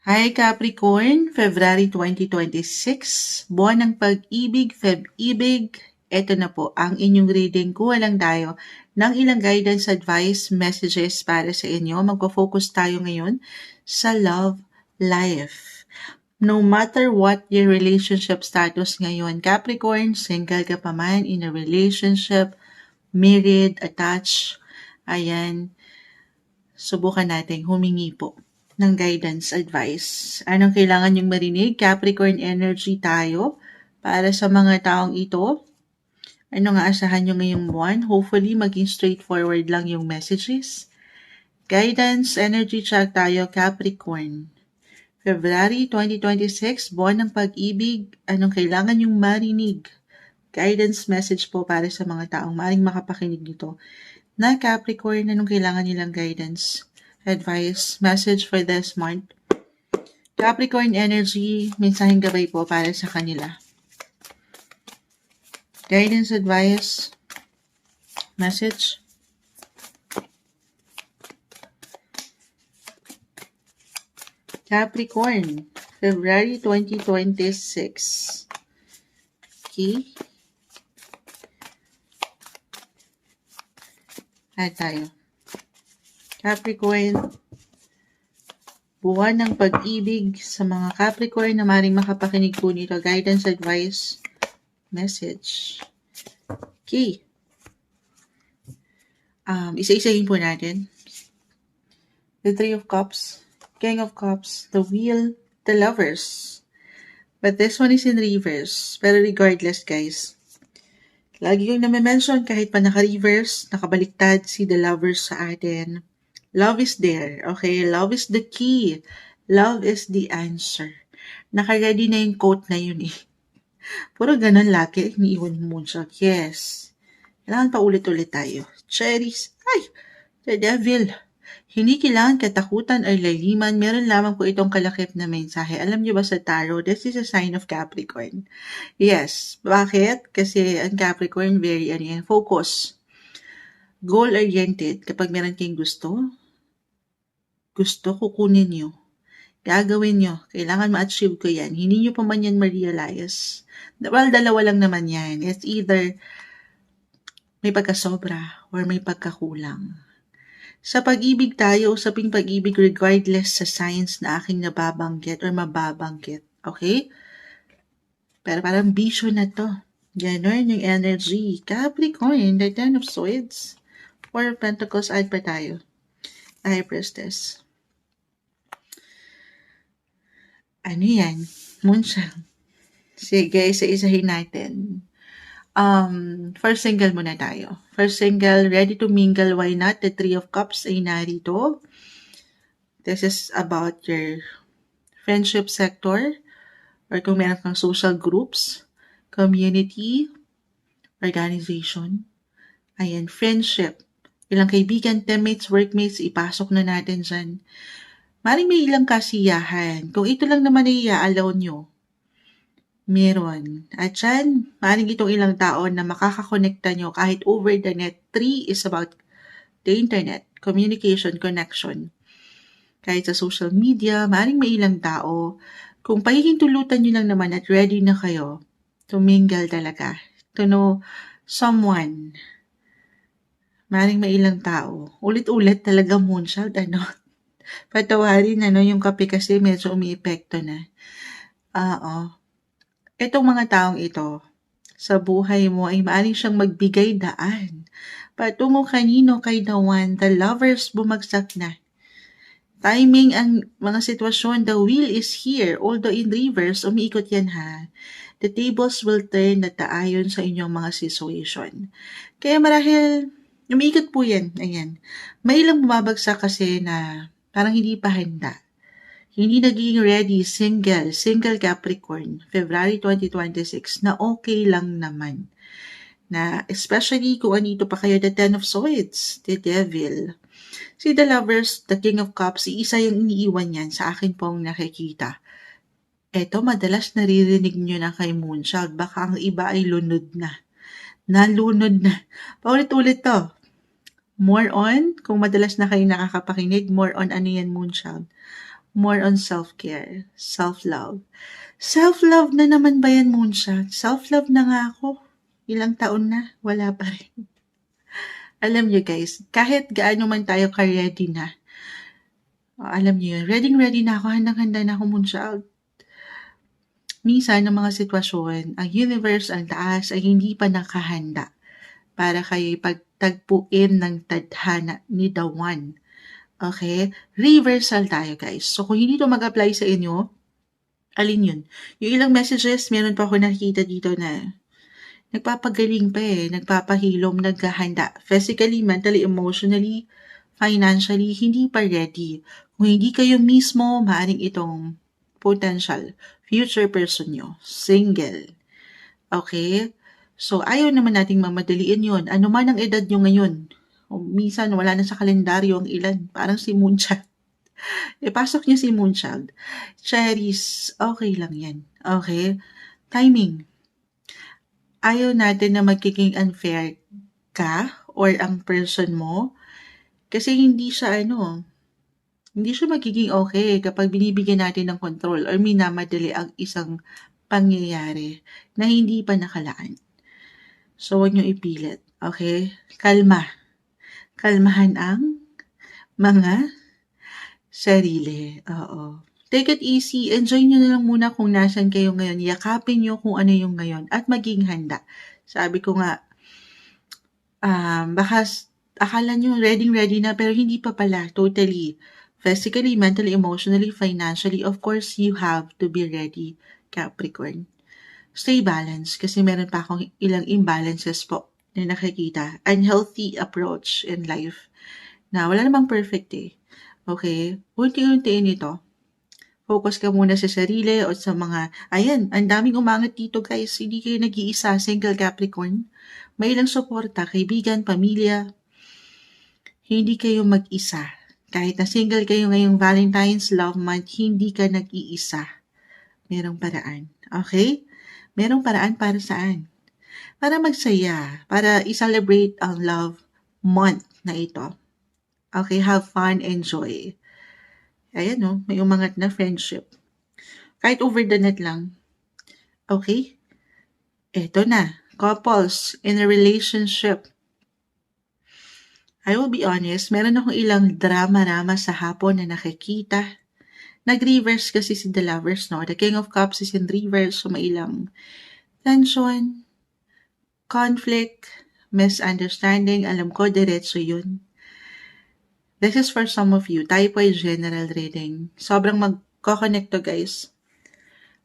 Hi Capricorn, February 2026, buwan ng pag-ibig, Feb-ibig. Ito na po ang inyong reading. Kuha lang tayo ng ilang guidance, advice, messages para sa inyo. Magpo-focus tayo ngayon sa love life. No matter what your relationship status ngayon, Capricorn, single ka pa man, in a relationship, married, attached, ayan, subukan natin humingi po ng guidance, advice. Anong kailangan yung marinig? Capricorn energy tayo para sa mga taong ito. Ano nga asahan nyo ngayong buwan? Hopefully, maging straightforward lang yung messages. Guidance, energy check tayo, Capricorn. February 2026, buwan ng pag-ibig. Anong kailangan yung marinig? Guidance message po para sa mga taong maring makapakinig nito. Na Capricorn, anong kailangan nilang guidance? Advice, message for this month. Capricorn energy, mensaheng gabay po para sa kanila. Guidance, advice, message. Capricorn, February 2026. Okay. Add tayo. Capricorn, buwan ng pag-ibig sa mga Capricorn na maring makapakinig po nito. Guidance, advice, message. Okay. Isa-isahin po natin. The Three of Cups, King of Cups, the Wheel, the Lovers. But this one is in reverse. Pero regardless, guys, lagi yung nami-mention kahit pa naka-reverse, nakabaliktad si the Lovers sa atin. Love is there, okay? Love is the key. Love is the answer. Naka-ready na yung quote na yun eh. Puro ganun lagi, iniiwan mo siya. Yes. Kailangan pa ulit-ulit tayo. Cherries. Ay, the devil. Hindi kailangan katakutan or laliman. Meron lamang po itong kalakip na mensahe. Alam niyo ba sa tarot, this is a sign of Capricorn. Yes. Bakit? Kasi ang Capricorn, very focus. Goal-oriented. Kapag meron kayong gusto, kukunin nyo. Gagawin nyo. Kailangan ma-achieve ko yan. Hindi nyo pa man yan ma-realize. Well, dalawa lang naman yan. It's either may pagkasobra or may pagkakulang. Sa pag-ibig tayo, usaping pag-ibig regardless sa signs na aking nababanggit or mababanggit. Okay? Pero parang bisyo na to. Ganon yung energy. Capricorn, the Ten of Swords. Four of Pentacles, add pa tayo. High Priestess. Ano yan? Moonshine. Sige, isa-isahin natin. First single muna tayo. First single, ready to mingle, why not? The Three of Cups ay narito. This is about your friendship sector or kung meron kang social groups, community, organization. Ayan, friendship. Ilang kaibigan, teammates, workmates, ipasok na natin dyan. Maring may ilang kasiyahan. Kung ito lang naman ay i-allow nyo, meron. At dyan, maring itong ilang tao na makakakonekta nyo kahit over the net. 3 is about the internet, communication, connection. Kahit sa social media, maring may ilang tao. Kung pahihintulutan nyo lang naman at ready na kayo to mingle talaga, to know someone, maring may ilang tao. Ulit-ulit talaga moonshot, Patawarin, yung kape kasi medyo umiepekto na. Itong mga taong ito, sa buhay mo ay maaaring siyang magbigay daan. Patungo kanino kay the one, the lovers bumagsak na. Timing ang mga sitwasyon, the wheel is here, although in reverse, umiikot yan ha. The tables will turn na taayon sa inyong mga situation. Kaya marahil, umiikot po yan, ayan. May ilang bumabagsak kasi na parang hindi pa handa. Hindi naging ready, single Capricorn, February 2026, na okay lang naman. Na especially kung anito pa kayo, the Ten of Swords, the Devil. Si the Lovers, the King of Cups, iisa yung iniiwan yan sa akin pong nakikita. Eto, madalas naririnig nyo na kay Moonchild, baka ang iba ay lunod na. Nalunod na. Paulit-ulit to. More on, kung madalas na kayo nakakapakinig, more on ano yan Moonchild. more on self-care, self-love. Self-love na naman ba yan, Moonshot? Self-love na nga ako. Ilang taon na, wala pa rin. Alam niyo guys, kahit gaano man tayo ka-ready na, alam niyo yun, ready na ako, handang-handa na ako, Moonshot. Minsan, ng mga sitwasyon, ang universe, ang taas, ay hindi pa nakahanda para kayo ipagtagpuin ng tadhana ni The One. Okay? Reversal tayo, guys. So, kung hindi to mag-apply sa inyo, alin yun? Yung ilang messages, meron pa ako nakikita dito na nagpapagaling pa nagpapahilom, naghahanda. Physically, mentally, emotionally, financially, hindi pa ready. Kung hindi kayo mismo, maaaring itong potential future person nyo, single. Okay? So, ayaw naman nating mamadaliin yun. Ano man ang edad nyo ngayon, o minsan wala na sa kalendaryo ang ilan, parang si Moonchild. Pasok niyo si Moonchild. Cherries, okay lang yan. Okay? Timing. Ayaw natin na magiging unfair ka or ang person mo kasi hindi siya magiging okay kapag binibigyan natin ng control or minamadali ang isang pangyayari na hindi pa nakalaan. So, huwag niyo ipilit. Okay? Kalmahan ang mga sarili. Oo. Take it easy. Enjoy nyo na lang muna kung nasan kayo ngayon. Yakapin nyo kung ano yung ngayon at maging handa. Sabi ko nga, baka akala nyo ready na pero hindi pa pala. Totally. Physically, mentally, emotionally, financially, of course, you have to be ready, Capricorn. Stay balanced kasi meron pa akong ilang imbalances po na nakikita. Unhealthy approach in life na wala namang perfect Okay? Unti-untiin ito. Focus ka muna sa sarili o sa mga, ang daming umangat dito guys. Hindi kayo nag-iisa, single Capricorn. May ilang suporta, kaibigan, pamilya. Hindi kayo mag-isa. Kahit na single kayo ngayong Valentine's Love Month, hindi ka nag-iisa. Merong paraan. Okay? Merong paraan para saan? Para magsaya. Para i-celebrate ang Love Month na ito. Okay? Have fun, enjoy. Ayan may umangat na friendship. Kahit over the net lang. Okay? Eto na. Couples in a relationship. I will be honest, meron akong ilang drama-rama sa hapon na nakikita. Nag-reverse kasi si The Lovers, no? The King of Cups is in reverse, so may ilang tension, conflict, misunderstanding. Alam ko, diretso yun. This is for some of you. Tayo po ay general reading. Sobrang magko-connect to, guys.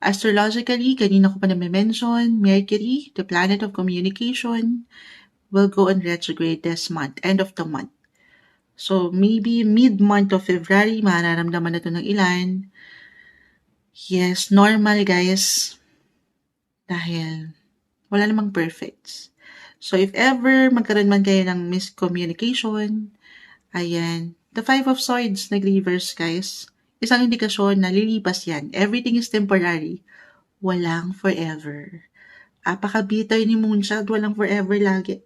Astrologically, kanina ko pa na-mention, Mercury, the planet of communication, will go on retrograde this month, end of the month. So, maybe mid-month of February, mararamdaman na ito ng ilan. Yes, normal guys. Dahil wala namang perfect. So, if ever magkaroon man kayo ng miscommunication, the Five of Swords nag-reverse guys. Isang indikasyon na lilipas yan. Everything is temporary. Walang forever. Apaka-bitter ni Moonchild, walang forever lagi.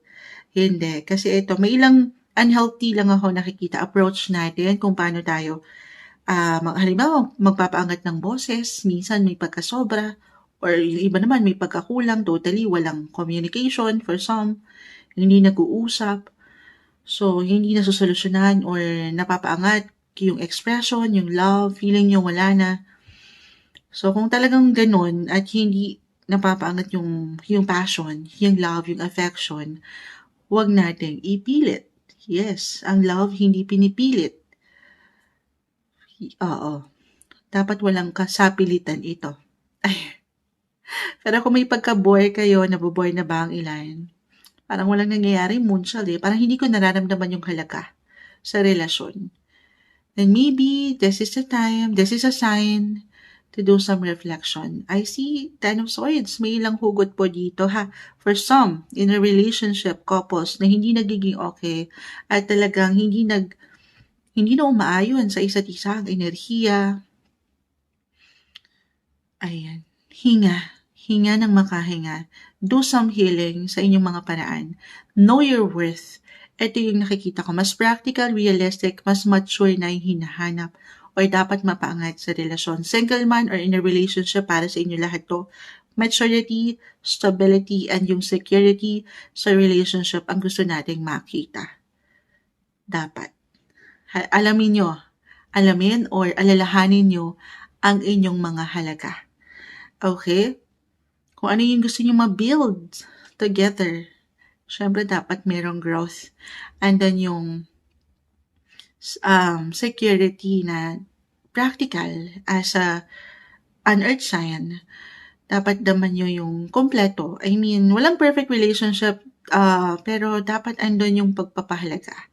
Hindi. Kasi ito, may ilang unhealthy lang ako nakikita. Approach natin kung paano tayo, halimbawa, magpapaangat ng boses, minsan may pagkasobra, or yung iba naman may pagkakulang, totally walang communication for some, hindi nag-uusap. So, hindi nasusolusyonan or napapaangat yung expression, yung love, feeling nyo wala na. So, kung talagang ganun at hindi napapaangat yung passion, yung love, yung affection, huwag nating ipilit. Yes, ang love hindi pinipilit. Oo. Dapat walang kasapilitan ito. Pero kung may pagka-bore kayo, naboboy na ba ang ilan? Parang walang nangyayari, Moonchild Parang hindi ko nararamdaman yung halaga sa relasyon. Then maybe this is a sign to do some reflection. I see Ten of Swords. May ilang hugot po dito For some, in a relationship, couples na hindi nagiging okay at talagang hindi na umaayon sa isa't isa ang enerhiya. Hinga ng makahinga. Do some healing sa inyong mga paraan. Know your worth. Ito yung nakikita ko. Mas practical, realistic, mas mature na yung hinahanap or dapat mapaangat sa relasyon. Single man or in a relationship, para sa inyo lahat to. Maturity, stability, and yung security sa relationship ang gusto nating makita. Dapat. Alamin or alalahanin nyo ang inyong mga halaga. Okay? Kung ano yung gusto nyo ma-build together. Siyempre, dapat merong growth. And then yung security na practical as an earth sign. Dapat naman nyo yung kompleto. I mean, walang perfect relationship, pero dapat andun yung pagpapahalaga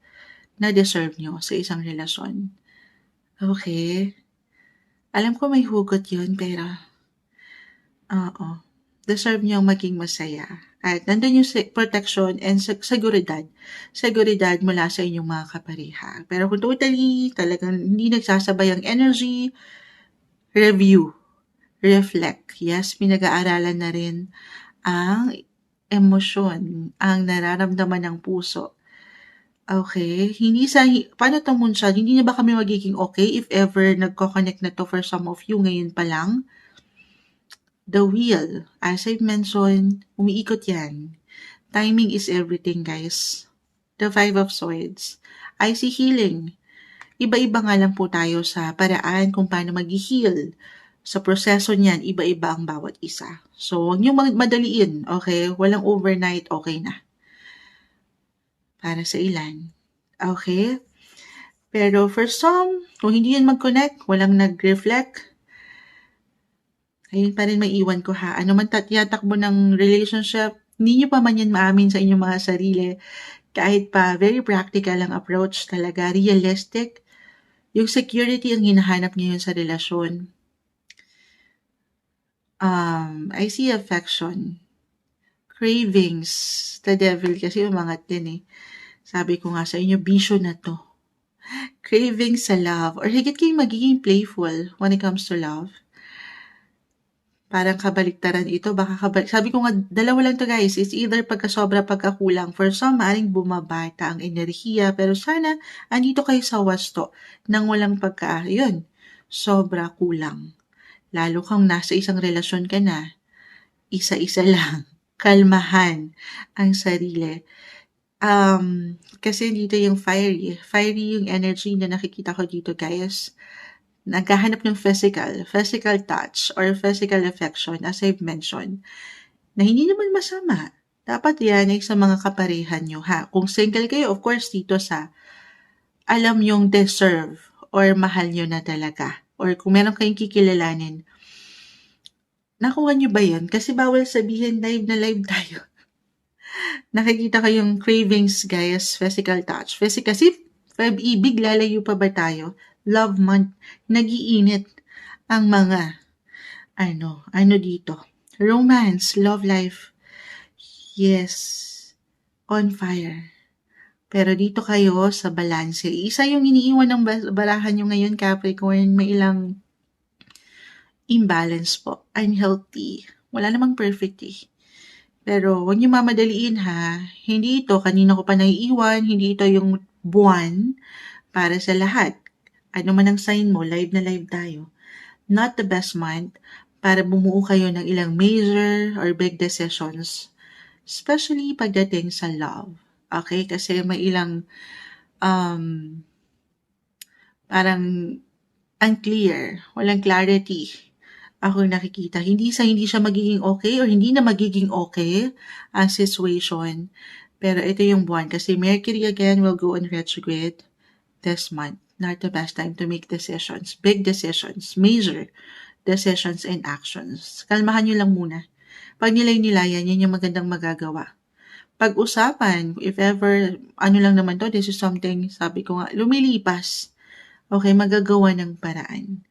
na deserve nyo sa isang relasyon. Okay? Alam ko may hugot yun, pero deserve nyo maging masaya. At nandun yung protection and seguridad. Seguridad mula sa inyong mga kapareha. Pero kung totally talagang hindi nagsasabay ang energy, review, reflect. Yes, pinag-aaralan na rin ang emosyon, ang nararamdaman ng puso. Okay, paano to Moonshot? Hindi na ba kami magiging okay if ever nagko-connect na to for some of you ngayon pa lang? The wheel, as I've mentioned, umiikot yan. Timing is everything, guys. The 5 of Swords. I see healing. Iba-iba nga lang po tayo sa paraan kung paano mag-heal. Sa proseso niyan, iba-iba ang bawat isa. So, huwag niyo madaliin, okay? Walang overnight, okay na. Para sa ilan. Okay? Pero for some, kung hindi yan mag-connect, walang nag-reflect, ayun pa rin may iwan ko ha. Ano man tiyatakbo ng relationship, hindi nyo pa man yan maamin sa inyong mga sarili. Kahit pa very practical ang approach talaga, realistic. Yung security ang hinahanap ngayon sa relasyon. I see affection. Cravings. The devil kasi umangat din eh. Sabi ko nga sa inyo, bisyo na to. Cravings sa love. Or higit kayong magiging playful when it comes to love. Parang kabaliktaran ito. Sabi ko nga, dalawa lang to guys. It's either pagkasobra, pagkakulang. For some, maaaring bumabata ang enerhiya. Pero sana, andito kayo sa wasto nang walang sobra kulang. Lalo kang nasa isang relasyon ka na. Isa-isa lang. Kalmahan ang sarili. Kasi dito yung fiery. Fiery yung energy na nakikita ko dito guys. Naghahanap ng physical touch or physical affection as I've mentioned, na hindi naman masama. Dapat yan ay sa mga kaparehan nyo ha. Kung single kayo, of course, dito sa alam yung deserve or mahal nyo na talaga. Or kung meron kayong kikilalanin, nakuha nyo ba yun? Kasi bawal sabihin live na live tayo. Nakikita ko yung cravings guys, physical touch. Kasi ibig lalayo pa ba tayo? Love month, nagiinit ang mga dito. Romance, love life. Yes, on fire. Pero dito kayo sa balanse. Isa yung iniiwan ng barahan nyo ngayon, Capricorn, may ilang imbalance po. Unhealthy. Wala namang perfect eh. Pero huwag niyo mamadaliin ha. Hindi ito, kanina ko pa naiiwan, hindi ito yung buwan para sa lahat. Ano man ang sign mo, live na live tayo. Not the best month para bumuo kayo ng ilang major or big decisions. Especially pagdating sa love. Okay? Kasi may ilang parang unclear, walang clarity. Ako nakikita, hindi siya magiging okay or hindi na magiging okay ang situation. Pero ito yung buwan kasi Mercury again will go in retrograde this month. Not the best time to make decisions, big decisions, major decisions and actions. Kalmahan nyo lang muna. Pag nilay-nilayan, yan yung magandang magagawa. Pag-usapan, if ever, lang naman to, this is something, sabi ko nga, lumilipas. Okay, magagawa ng paraan.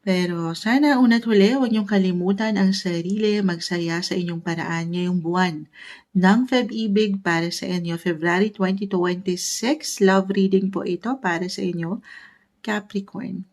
Pero sana una't huli, huwag niyong kalimutan ang sarili, magsaya sa inyong paraan ngayong buwan ng Feb-ibig para sa inyo. February 20 to 26, love reading po ito para sa inyo, Capricorn.